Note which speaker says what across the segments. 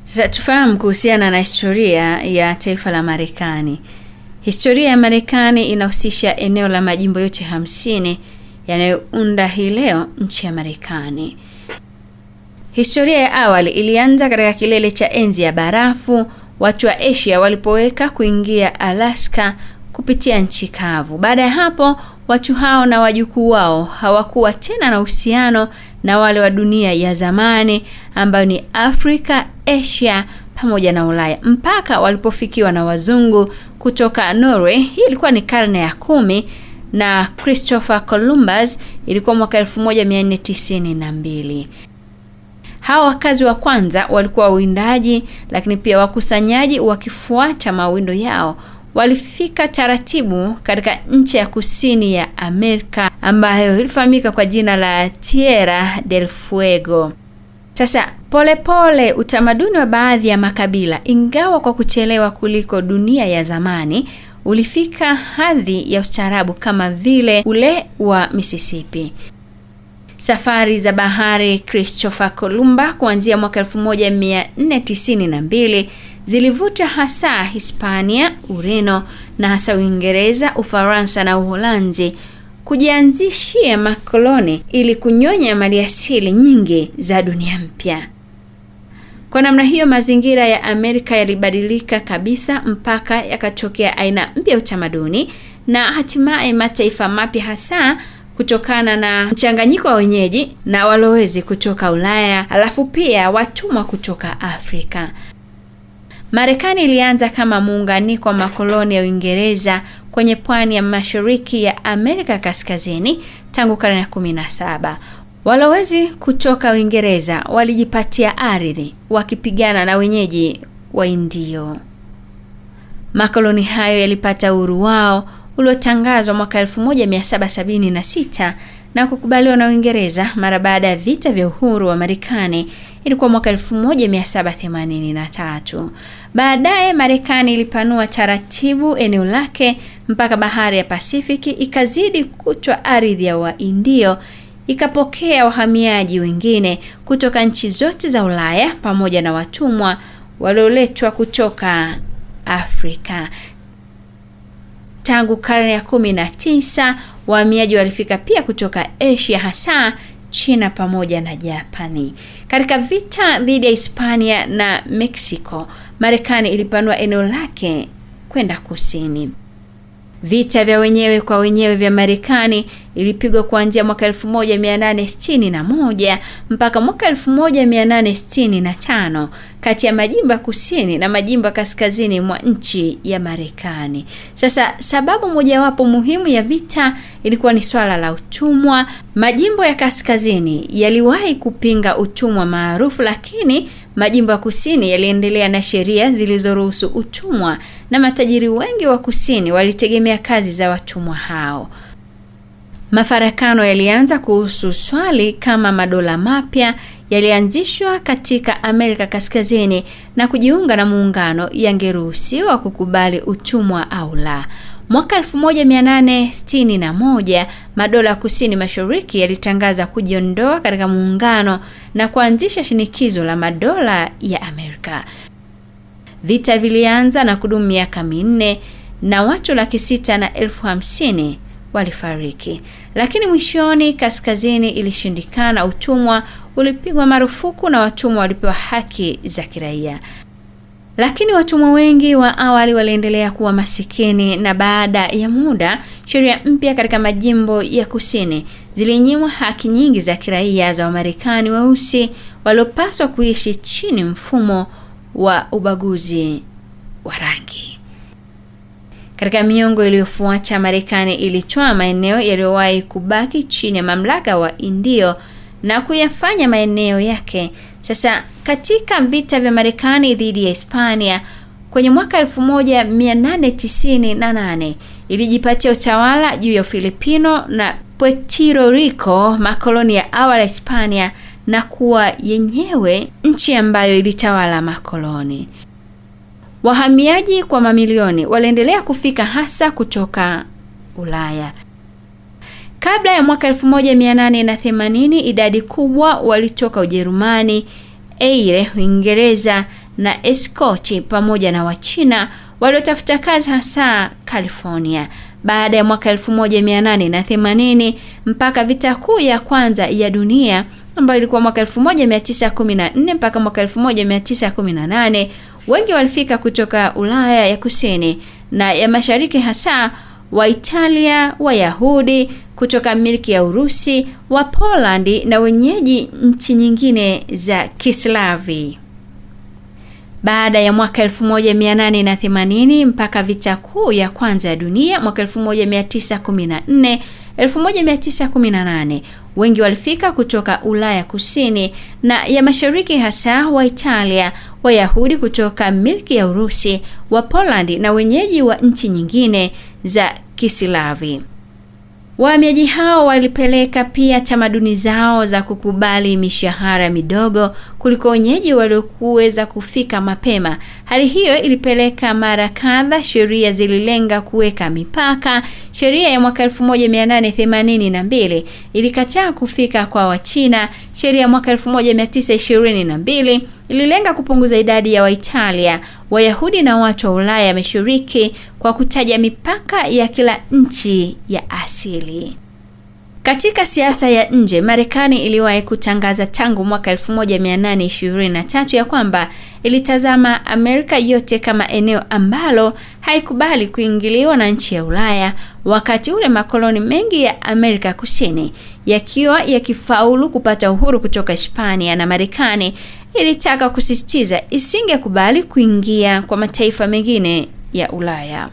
Speaker 1: Sasa tufahamu kuhusiana na historia ya taifa la Marekani. Historia ya Marekani inahusisha eneo la majimbo yote 50 yanayounda hii leo nchi ya Marekani. Historia ya awali ilianza katika kilele cha enzi ya barafu, watu wa Asia walipoweka kuingia Alaska kupitia nchi kavu. Baada ya hapo, watu hao na wajukuu wao hawakuwa tena na uhusiano na wale wa dunia ya zamani ambayo ni Afrika, Asia pamoja na Ulaya, mpaka walipofikiwa na wazungu kutoka Norway. Hii ilikuwa ni karne ya 10 na Christopher Columbus, ilikuwa mwaka 1492. Hawa wakazi wa kwanza walikuwa wawindaji, lakini pia wakusanyaji. Wakifuata mawindo yao, walifika taratibu katika nchi ya kusini ya Amerika ambayo ilifahamika kwa jina la Tierra del Fuego. Sasa polepole utamaduni wa baadhi ya makabila, ingawa kwa kuchelewa kuliko dunia ya zamani, ulifika hadhi ya ustaarabu kama vile ule wa Mississippi. Safari za bahari Christopher Columbus kuanzia mwaka 1492 zilivuta hasa Hispania, Ureno na hasa Uingereza, Ufaransa na Uholanzi kujianzishia makoloni ili kunyonya maliasili nyingi za dunia mpya. Kwa namna hiyo, mazingira ya Amerika yalibadilika kabisa mpaka yakatokea aina mpya ya utamaduni na hatimaye mataifa mapya, hasa kutokana na mchanganyiko wa wenyeji na walowezi kutoka Ulaya, alafu pia watumwa kutoka Afrika. Marekani ilianza kama muunganiko wa makoloni ya Uingereza kwenye pwani ya mashariki ya Amerika Kaskazini tangu karne ya 17. Walowezi kutoka Uingereza walijipatia ardhi wakipigana na wenyeji wa Indio. Makoloni hayo yalipata uhuru wao uliotangazwa mwaka 1776 na kukubaliwa na Uingereza mara baada ya vita vya uhuru wa Marekani, ilikuwa mwaka 1783. Baadaye Marekani ilipanua taratibu eneo lake mpaka bahari ya Pasifiki, ikazidi kutwa ardhi ya Waindio, ikapokea wahamiaji wengine kutoka nchi zote za Ulaya pamoja na watumwa walioletwa kutoka Afrika. Tangu karne ya 19, wahamiaji walifika pia kutoka Asia, hasa China pamoja na Japani. Katika vita dhidi ya Hispania na Mexico, Marekani ilipanua eneo lake kwenda kusini. Vita vya wenyewe kwa wenyewe vya Marekani ilipigwa kuanzia mwaka 1861 mpaka mwaka 1865 kati ya majimbo ya kusini na majimbo ya kaskazini mwa nchi ya Marekani. Sasa sababu mojawapo muhimu ya vita ilikuwa ni swala la utumwa. Majimbo ya kaskazini yaliwahi kupinga utumwa maarufu, lakini majimbo ya kusini yaliendelea na sheria zilizoruhusu utumwa, na matajiri wengi wa kusini walitegemea kazi za watumwa hao. Mafarakano yalianza kuhusu swali kama madola mapya yalianzishwa katika Amerika Kaskazini na kujiunga na muungano yangeruhusiwa kukubali utumwa au la. Mwaka 1861 madola ya kusini mashariki yalitangaza kujiondoa katika muungano na kuanzisha shinikizo la madola ya Amerika. Vita vilianza na kudumu miaka 4 na watu 650,000 walifariki. Lakini mwishoni kaskazini ilishindikana, utumwa ulipigwa marufuku na watumwa walipewa haki za kiraia. Lakini watumwa wengi wa awali waliendelea kuwa masikini, na baada ya muda sheria mpya katika majimbo ya kusini zilinyimwa haki nyingi za kiraia za Wamarekani weusi waliopaswa kuishi chini mfumo wa ubaguzi wa rangi. Katika miongo iliyofuata, Marekani ilitwaa maeneo yaliyowahi kubaki chini ya mamlaka wa Indio na kuyafanya maeneo yake. Sasa katika vita vya Marekani dhidi ya Hispania kwenye mwaka 1898 ilijipatia utawala juu ya Filipino na Puerto Rico, makoloni ya awali ya Hispania, na kuwa yenyewe nchi ambayo ilitawala makoloni. Wahamiaji kwa mamilioni waliendelea kufika hasa kutoka Ulaya. Kabla ya mwaka 1880 idadi kubwa walitoka Ujerumani, Eire, Uingereza na Escoti pamoja na Wachina waliotafuta kazi hasa California. Baada ya mwaka 1880 mpaka vita kuu ya kwanza ya dunia ambayo ilikuwa mwaka 1914 mpaka mwaka 1918, wengi walifika kutoka Ulaya ya Kusini na ya Mashariki, hasa wa Italia, Wayahudi kutoka milki ya Urusi, wa Polandi na wenyeji nchi nyingine za Kislavi. Baada ya mwaka 1880 mpaka vita kuu ya kwanza ya dunia mwaka 1914, 1918, wengi walifika kutoka Ulaya Kusini na ya Mashariki, hasa wa Italia, Wayahudi kutoka milki ya Urusi, wa Polandi na wenyeji wa nchi nyingine za Kislavi. Wahamiaji hao walipeleka pia tamaduni zao za kukubali mishahara midogo kuliko wenyeji waliokuweza kufika mapema. Hali hiyo ilipeleka mara kadha sheria zililenga kuweka mipaka. Sheria ya mwaka 1882 ilikataa kufika kwa Wachina. Sheria ya mwaka 1922 ililenga kupunguza idadi ya Waitalia, Wayahudi na watu wa Ulaya Mashariki kwa kutaja mipaka ya kila nchi ya asili. Katika siasa ya nje, Marekani iliwahi kutangaza tangu mwaka 1823 ya kwamba ilitazama Amerika yote kama eneo ambalo haikubali kuingiliwa na nchi ya Ulaya. Wakati ule makoloni mengi ya Amerika Kusini yakiwa yakifaulu kupata uhuru kutoka Hispania, na Marekani ilitaka kusisitiza isingekubali kuingia kwa mataifa mengine ya Ulaya.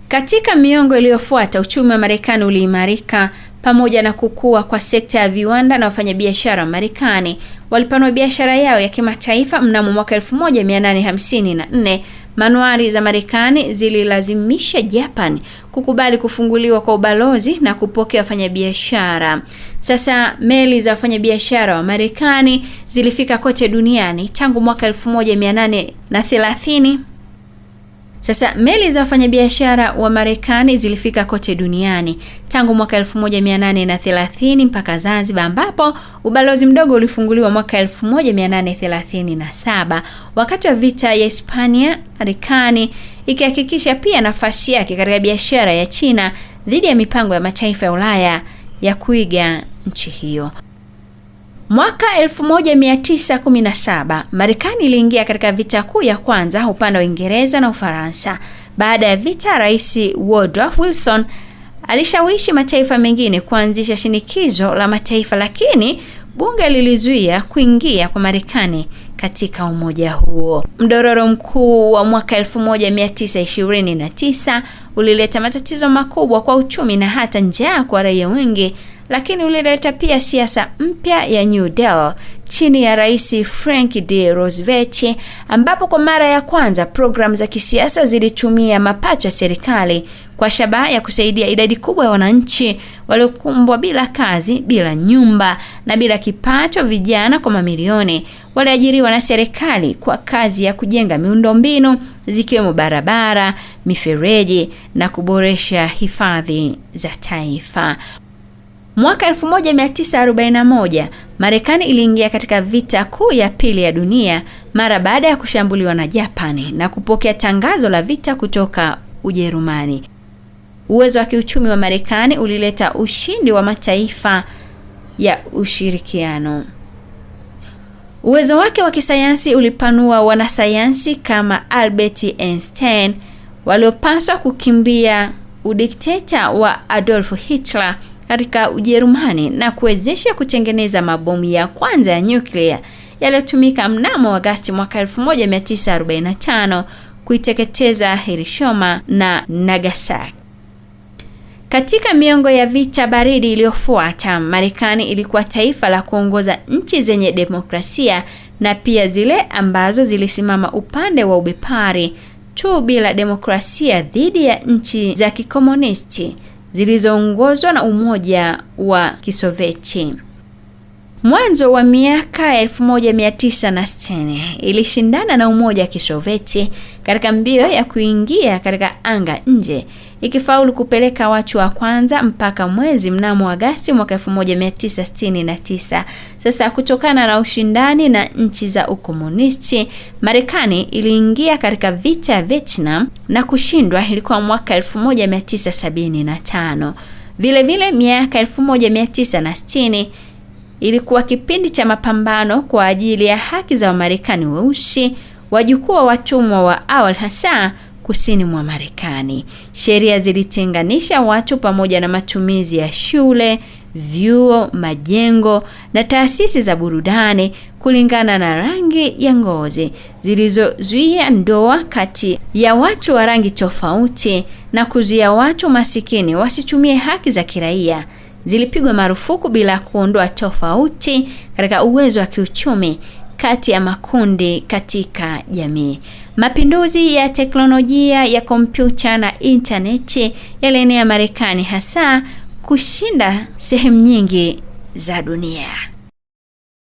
Speaker 1: Katika miongo iliyofuata, uchumi wa Marekani uliimarika pamoja na kukua kwa sekta ya viwanda, na wafanyabiashara wa Marekani walipanua biashara yao ya kimataifa. Mnamo mwaka 1854, manuari za Marekani zililazimisha Japan kukubali kufunguliwa kwa ubalozi na kupokea wafanyabiashara. Sasa meli za wafanyabiashara wa Marekani zilifika kote duniani tangu mwaka 1830. Sasa meli za wafanyabiashara wa Marekani zilifika kote duniani tangu mwaka 1830 mpaka Zanzibar, ambapo ubalozi mdogo ulifunguliwa mwaka 1837 wakati wa vita ya Hispania, Marekani ikihakikisha pia nafasi yake katika biashara ya China dhidi ya mipango ya mataifa ya Ulaya ya kuiga nchi hiyo. Mwaka 1917, Marekani iliingia katika vita kuu ya kwanza upande wa Uingereza na Ufaransa. Baada ya vita, Rais Woodrow Wilson alishawishi mataifa mengine kuanzisha shinikizo la mataifa, lakini bunge lilizuia kuingia kwa Marekani katika umoja huo. Mdororo mkuu wa mwaka 1929 ulileta matatizo makubwa kwa uchumi na hata njaa kwa raia wengi, lakini ulileta pia siasa mpya ya New Deal chini ya Rais Franklin D. Roosevelt, ambapo kwa mara ya kwanza programu za kisiasa zilitumia mapato ya serikali kwa shabaha ya kusaidia idadi kubwa ya wananchi waliokumbwa bila kazi, bila nyumba na bila kipato. Vijana kwa mamilioni waliajiriwa na serikali kwa kazi ya kujenga miundombinu zikiwemo barabara, mifereji na kuboresha hifadhi za taifa. Mwaka 1941, Marekani iliingia katika vita kuu ya pili ya dunia mara baada ya kushambuliwa na Japani na kupokea tangazo la vita kutoka Ujerumani. Uwezo wa kiuchumi wa Marekani ulileta ushindi wa mataifa ya ushirikiano. Uwezo wake wa kisayansi ulipanua wanasayansi kama Albert Einstein waliopaswa kukimbia udikteta wa Adolf Hitler katika Ujerumani na kuwezesha kutengeneza mabomu ya kwanza ya nyuklia yaliyotumika mnamo Agosti mwaka 1945 kuiteketeza Hiroshima na Nagasaki. Katika miongo ya vita baridi iliyofuata, Marekani ilikuwa taifa la kuongoza nchi zenye demokrasia na pia zile ambazo zilisimama upande wa ubepari tu bila demokrasia dhidi ya nchi za kikomunisti zilizoongozwa na Umoja wa Kisovieti. Mwanzo wa miaka 1960 ilishindana na Umoja wa Kisovieti katika mbio ya kuingia katika anga nje ikifaulu kupeleka watu wa kwanza mpaka mwezi mnamo Agosti mwaka 1969. Sasa kutokana na ushindani na nchi za ukomunisti, Marekani iliingia katika vita ya Vietnam na kushindwa. Ilikuwa mwaka 1975. Vile miaka 1960 ilikuwa kipindi cha mapambano kwa ajili ya haki za Wamarekani weusi, wajukuu wa watumwa wa awali, hasa kusini mwa Marekani. Sheria zilitenganisha watu pamoja na matumizi ya shule, vyuo, majengo na taasisi za burudani kulingana na rangi ya ngozi, zilizozuia ndoa kati ya watu wa rangi tofauti na kuzuia watu masikini wasitumie haki za kiraia. Zilipigwa marufuku bila kuondoa tofauti katika uwezo wa kiuchumi kati ya makundi katika jamii. Mapinduzi ya teknolojia ya kompyuta na interneti yalienea Marekani, hasa kushinda sehemu nyingi za dunia.